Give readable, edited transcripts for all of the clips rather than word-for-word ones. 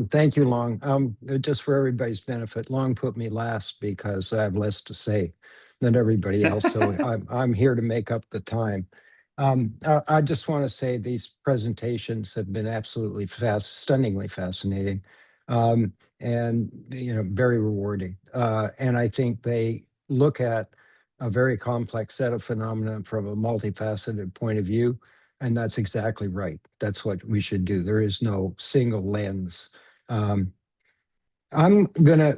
Thank you, Long. Just for everybody's benefit, Long put me last because I have less to say than everybody else. So I'm here to make up the time. I just want to say these presentations have been absolutely stunningly fascinating, and very rewarding. And I think they look at a very complex set of phenomena from a multifaceted point of view. And that's exactly right. That's what we should do. There is no single lens. Um, I'm gonna,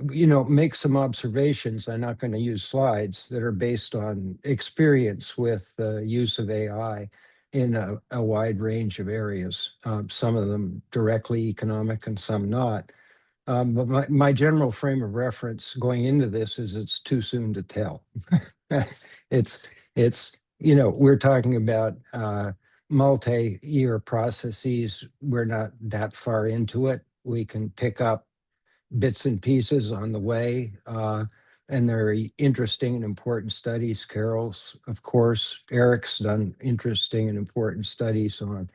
make some observations. I'm not going to use slides that are based on experience with the use of AI in a wide range of areas. Some of them directly economic and some not. But my general frame of reference going into this is it's too soon to tell. it's we're talking about multi-year processes. We're not that far into it. We can pick up bits and pieces on the way, and they're interesting and important studies. Carol's, of course, Eric's done interesting and important studies on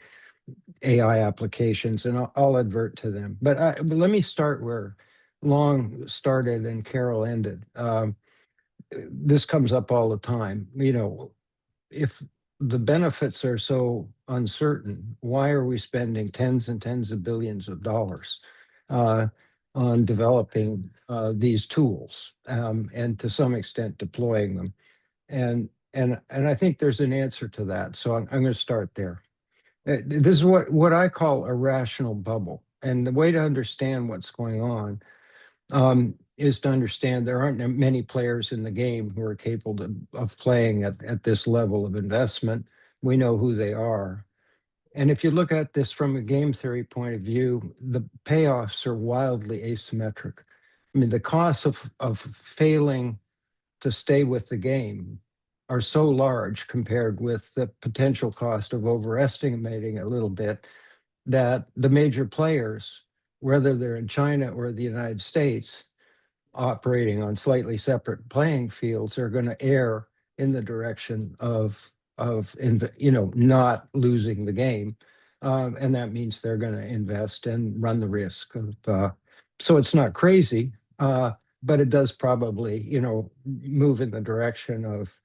AI applications, and I'll advert to them. But let me start where Long started and Carol ended. This comes up all the time. If the benefits are so uncertain, why are we spending tens and tens of billions of dollars uh, on developing these tools, and to some extent deploying them? And I think there's an answer to that. So I'm going to start there. This is what I call a rational bubble. And the way to understand what's going on is to understand there aren't many players in the game who are capable of playing at this level of investment. We know who they are. And if you look at this from a game theory point of view, the payoffs are wildly asymmetric. I mean, the costs of failing to stay with the game are so large compared with the potential cost of overestimating a little bit that the major players, whether they're in China or the United States, operating on slightly separate playing fields, are going to err in the direction of not losing the game, and that means they're going to invest and run the risk of. So it's not crazy, but it does probably move in the direction of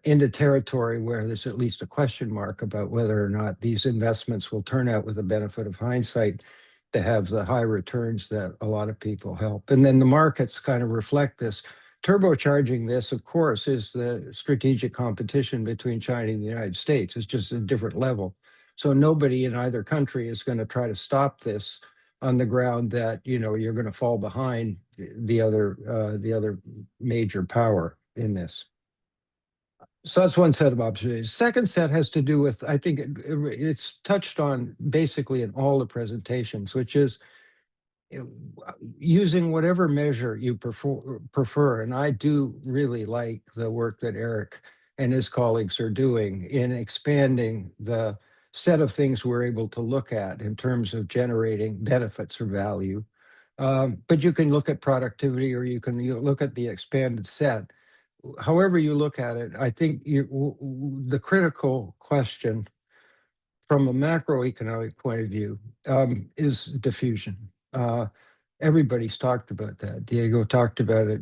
into territory where there's at least a question mark about whether or not these investments will turn out, with the benefit of hindsight, to have the high returns that a lot of people help. And then the markets kind of reflect this. Turbocharging this, of course, is the strategic competition between China and the United States. It's just a different level. So nobody in either country is going to try to stop this on the ground that you're going to fall behind the other major power in this. So that's one set of observations. Second set has to do with, I think it's touched on basically in all the presentations, which is using whatever measure you prefer. And I do really like the work that Eric and his colleagues are doing in expanding the set of things we're able to look at in terms of generating benefits or value. But you can look at productivity, or you can look at the expanded set. However you look at it, I think the critical question from a macroeconomic point of view is diffusion. Everybody's talked about that. Diego talked about it.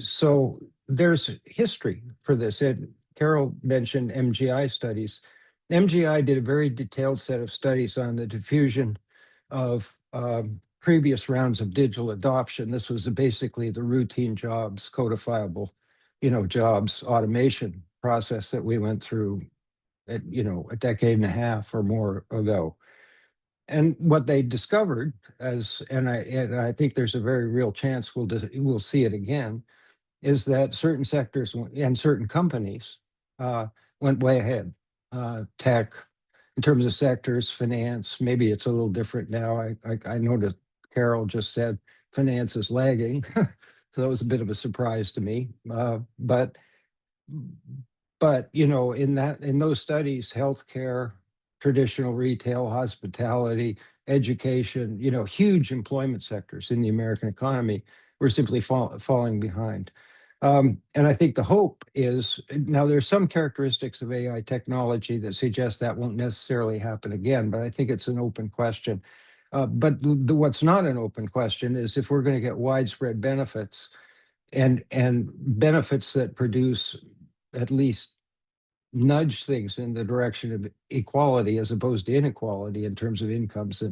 So there's history for this. And Carol mentioned MGI studies. MGI did a very detailed set of studies on the diffusion of previous rounds of digital adoption. This was basically the routine jobs, codifiable, jobs automation process that we went through a decade and a half or more ago. And what they discovered, and I think there's a very real chance we'll see it again, is that certain sectors and certain companies went way ahead. Tech, in terms of sectors, finance, maybe it's a little different now. I noticed Carol just said finance is lagging, so that was a bit of a surprise to me. But in those studies, healthcare, traditional retail, hospitality, education, huge employment sectors in the American economy were simply falling behind. And I think the hope is, now there's some characteristics of AI technology that suggest that won't necessarily happen again, but I think it's an open question. But what's not an open question is if we're going to get widespread benefits and benefits that produce, at least nudge things in the direction of equality as opposed to inequality in terms of incomes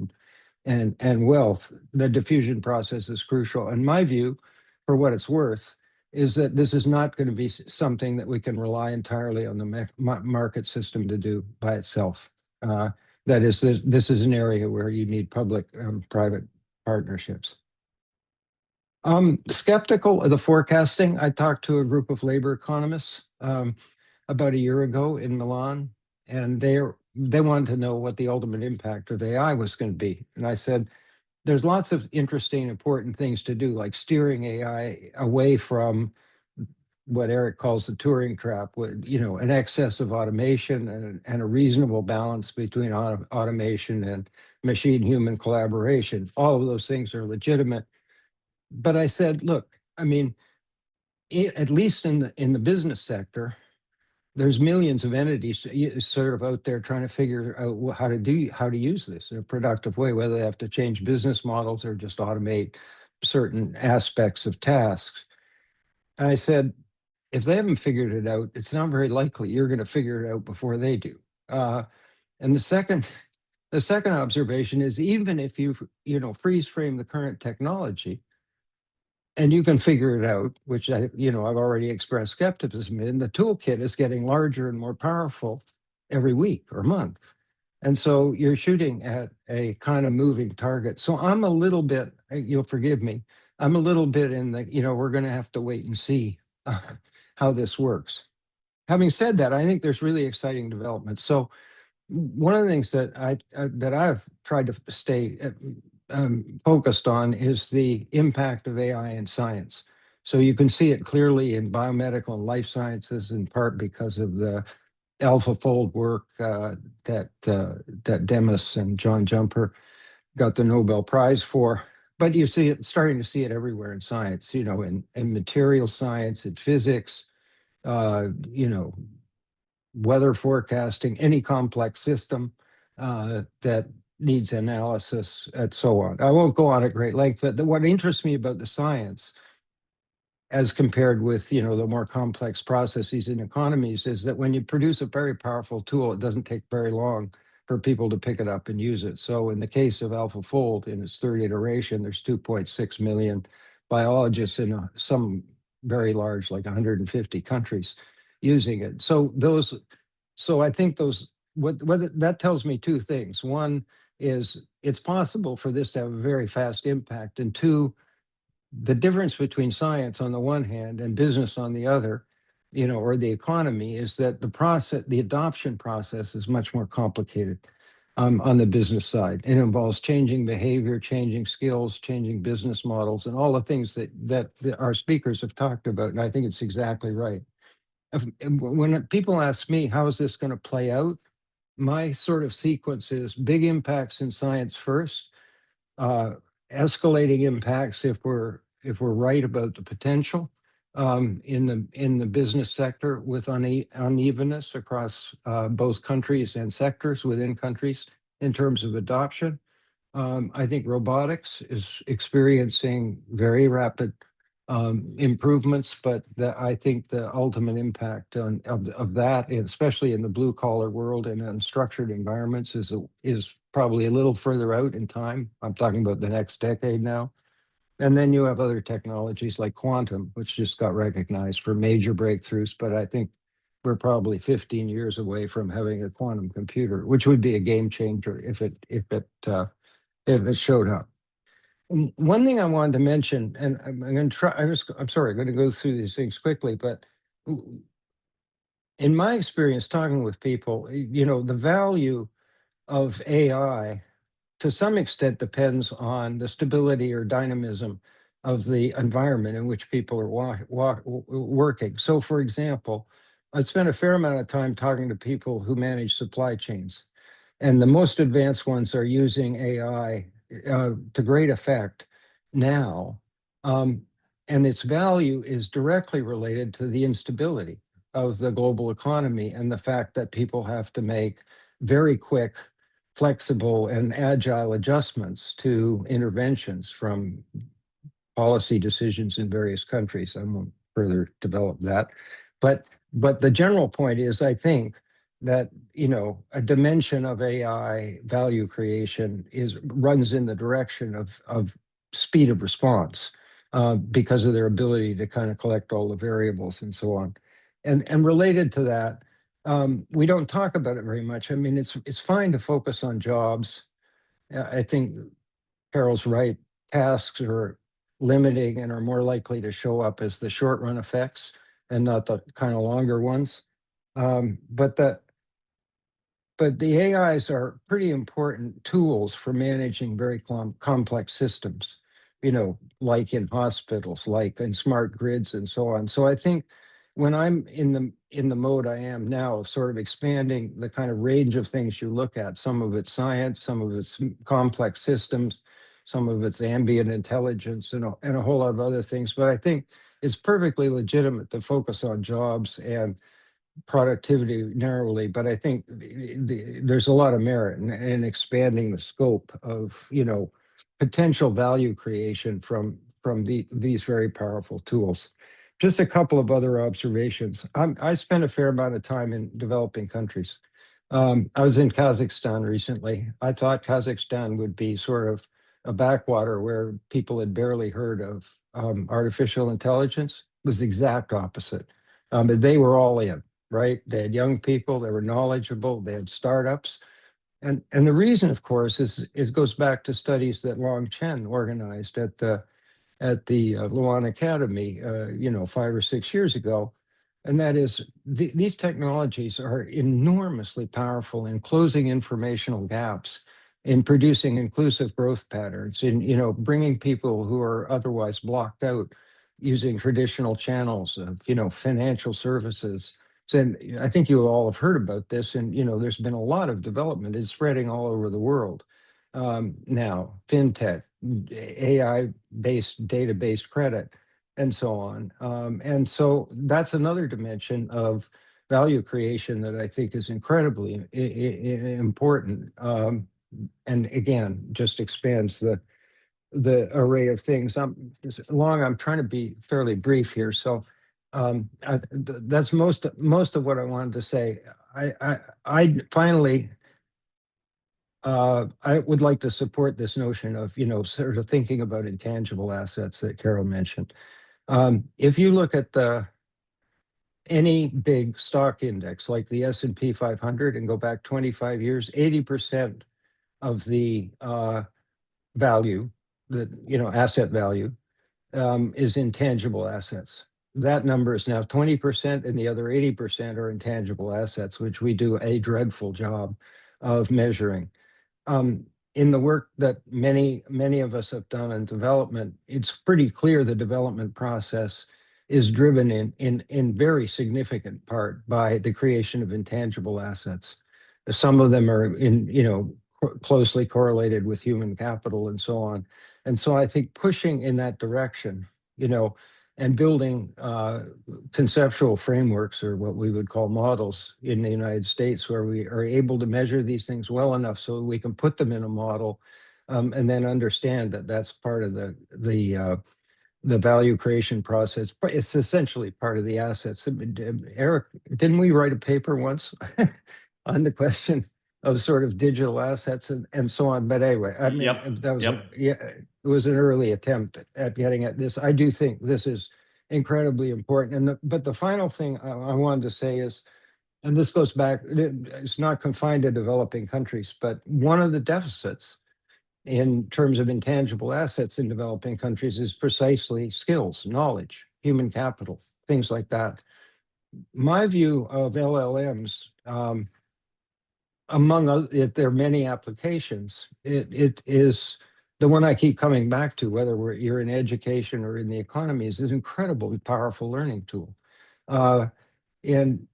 and wealth, the diffusion process is crucial. And my view, for what it's worth, is that this is not going to be something that we can rely entirely on the market system to do by itself. That is, this is an area where you need public-private partnerships. Skeptical of the forecasting. I talked to a group of labor economists about a year ago in Milan, and they wanted to know what the ultimate impact of AI was going to be. And I said, there's lots of interesting, important things to do, like steering AI away from what Eric calls the Turing trap, with an excess of automation and a reasonable balance between automation and machine-human collaboration. All of those things are legitimate. But I said, look, I mean, at least in the business sector, there's millions of entities sort of out there trying to figure out how to use this in a productive way, whether they have to change business models or just automate certain aspects of tasks. And I said, if they haven't figured it out, it's not very likely you're going to figure it out before they do. And the second observation is, even if you freeze frame the current technology, and you can figure it out, which I've already expressed skepticism in, the toolkit is getting larger and more powerful every week or month. And so you're shooting at a kind of moving target. So I'm a little bit, you'll forgive me, I'm a little bit in the, we're going to have to wait and see how this works. Having said that, I think there's really exciting developments. So one of the things that I've tried to stay focused on is the impact of AI in science. So you can see it clearly in biomedical and life sciences, in part because of the AlphaFold work that Demis and John Jumper got the Nobel Prize for. But you see it, starting to see it everywhere in science, in material science, in physics, weather forecasting, any complex system that needs analysis, and so on. I won't go on at great length, but what interests me about the science, as compared with the more complex processes in economies, is that when you produce a very powerful tool, it doesn't take very long for people to pick it up and use it. So in the case of AlphaFold, in its third iteration, there's 2.6 million biologists in some very large, like 150 countries, using it. So I think what that tells me two things. One is it's possible for this to have a very fast impact, and two, the difference between science on the one hand and business on the other, or the economy, is that the adoption process is much more complicated on the business side. It involves changing behavior, changing skills, changing business models, and all the things that our speakers have talked about. And I think it's exactly right. When people ask me, how is this going to play out? My sort of sequence is big impacts in science first, escalating impacts if we're right about the potential in the business sector, with unevenness across both countries and sectors within countries in terms of adoption. I think robotics is experiencing very rapid improvements, but I think the ultimate impact of that, especially in the blue collar world and unstructured environments, is probably a little further out in time. I'm talking about the next decade now. And then you have other technologies like quantum, which just got recognized for major breakthroughs. But I think we're probably 15 years away from having a quantum computer, which would be a game changer if it showed up. One thing I wanted to mention, and I'm going to try, I'm sorry, I'm going to go through these things quickly, but in my experience talking with people, the value of AI to some extent depends on the stability or dynamism of the environment in which people are working. So for example, I spent a fair amount of time talking to people who manage supply chains, and the most advanced ones are using AI to great effect now. and its value is directly related to the instability of the global economy and the fact that people have to make very quick, flexible, and agile adjustments to interventions from policy decisions in various countries. I won't further develop that. But the general point is, I think that, a dimension of AI value creation runs in the direction of speed of response, because of their ability to kind of collect all the variables and so on. And related to that, we don't talk about it very much. I mean, it's fine to focus on jobs. I think Carol's right. Tasks are limiting and are more likely to show up as the short run effects and not the kind of longer ones. But the AIs are pretty important tools for managing very complex systems, like in hospitals, like in smart grids and so on. So I think when I'm in the mode I am now of sort of expanding the kind of range of things you look at, some of it's science, some of it's complex systems, some of it's ambient intelligence, and a whole lot of other things. But I think it's perfectly legitimate to focus on jobs and productivity narrowly, but I think there's a lot of merit in expanding the scope of, potential value creation from these very powerful tools. Just a couple of other observations. I spent a fair amount of time in developing countries. I was in Kazakhstan recently. I thought Kazakhstan would be sort of a backwater where people had barely heard of artificial intelligence. It was the exact opposite. They were all in, right? They had young people, they were knowledgeable, they had startups. And the reason, of course, is it goes back to studies that Long Chen organized at the Luohan Academy, 5 or 6 years ago. And that is, these technologies are enormously powerful in closing informational gaps, in producing inclusive growth patterns, in bringing people who are otherwise blocked out using traditional channels of financial services. So I think you all have heard about this, and there's been a lot of development. It's spreading all over the world now. FinTech, AI-based, data-based credit, and so on. And so that's another dimension of value creation that I think is incredibly important. And again, just expands the array of things. I'm trying to be fairly brief here. So that's most of what I wanted to say. I finally, I would like to support this notion of, sort of thinking about intangible assets that Carol mentioned. If you look at any big stock index like the S&P 500 and go back 25 years, 80% of the value, asset value, is intangible assets. That number is now 20%, and the other 80% are intangible assets, which we do a dreadful job of measuring. In the work that many of us have done in development, it's pretty clear the development process is driven in very significant part by the creation of intangible assets. Some of them are closely correlated with human capital and so on. And so I think pushing in that direction, and building conceptual frameworks, or what we would call models, in the United States, where we are able to measure these things well enough so we can put them in a model, and then understand that that's part of the value creation process. It's essentially part of the assets. Eric, didn't we write a paper once on the question of sort of digital assets and so on? But anyway, I mean, that was it was an early attempt at getting at this. I do think this is incredibly important. But the final thing I wanted to say is, and this goes back, it's not confined to developing countries, but one of the deficits in terms of intangible assets in developing countries is precisely skills, knowledge, human capital, things like that. My view of LLMs, among there are many applications, it is the one I keep coming back to, whether you're in education or in the economy, is an incredibly powerful learning tool. And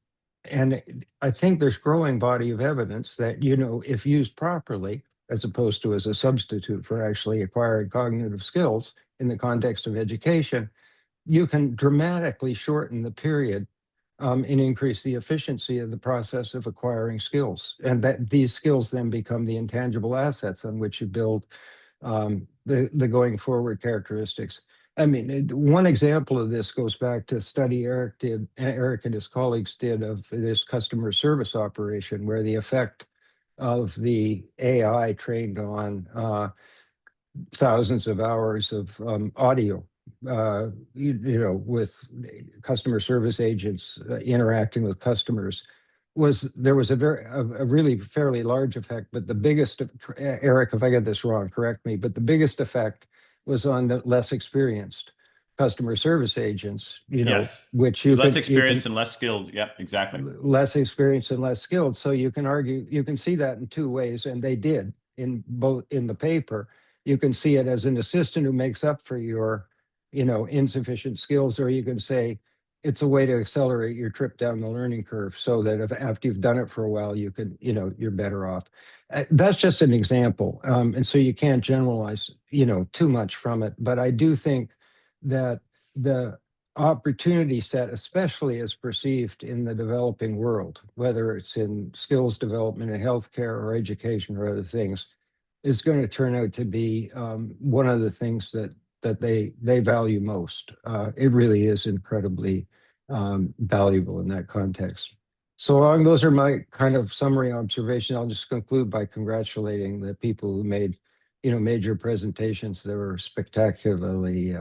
I think there's growing body of evidence that, if used properly, as opposed to as a substitute for actually acquiring cognitive skills in the context of education, you can dramatically shorten the period and increase the efficiency of the process of acquiring skills. And that these skills then become the intangible assets on which you build the going forward characteristics. I mean, one example of this goes back to a study Eric and his colleagues did of this customer service operation, where the effect of the AI trained on thousands of hours of audio, you know, with customer service agents interacting with customers, there was a really fairly large effect. But the biggest, Eric, if I get this wrong, correct me, but the biggest effect was on the less experienced customer service agents, you know, Yes. which you less experienced and less skilled. Yep, exactly. less experienced and less skilled. So you can argue, you can see that in two ways, and they did in both in the paper. You can see it as an assistant who makes up for your, you know, insufficient skills, or you can say it's a way to accelerate your trip down the learning curve, so that if after you've done it for a while, you can, you know, you're better off. That's just an example, and so you can't generalize, you know, too much from it. But I do think that the opportunity set, especially as perceived in the developing world, whether it's in skills development in healthcare or education or other things, is going to turn out to be one of the things that they value most. It really is incredibly valuable in that context. So those are my kind of summary observation. I'll just conclude by congratulating the people who made, you know, major presentations that were spectacularly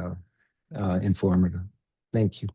informative. Thank you.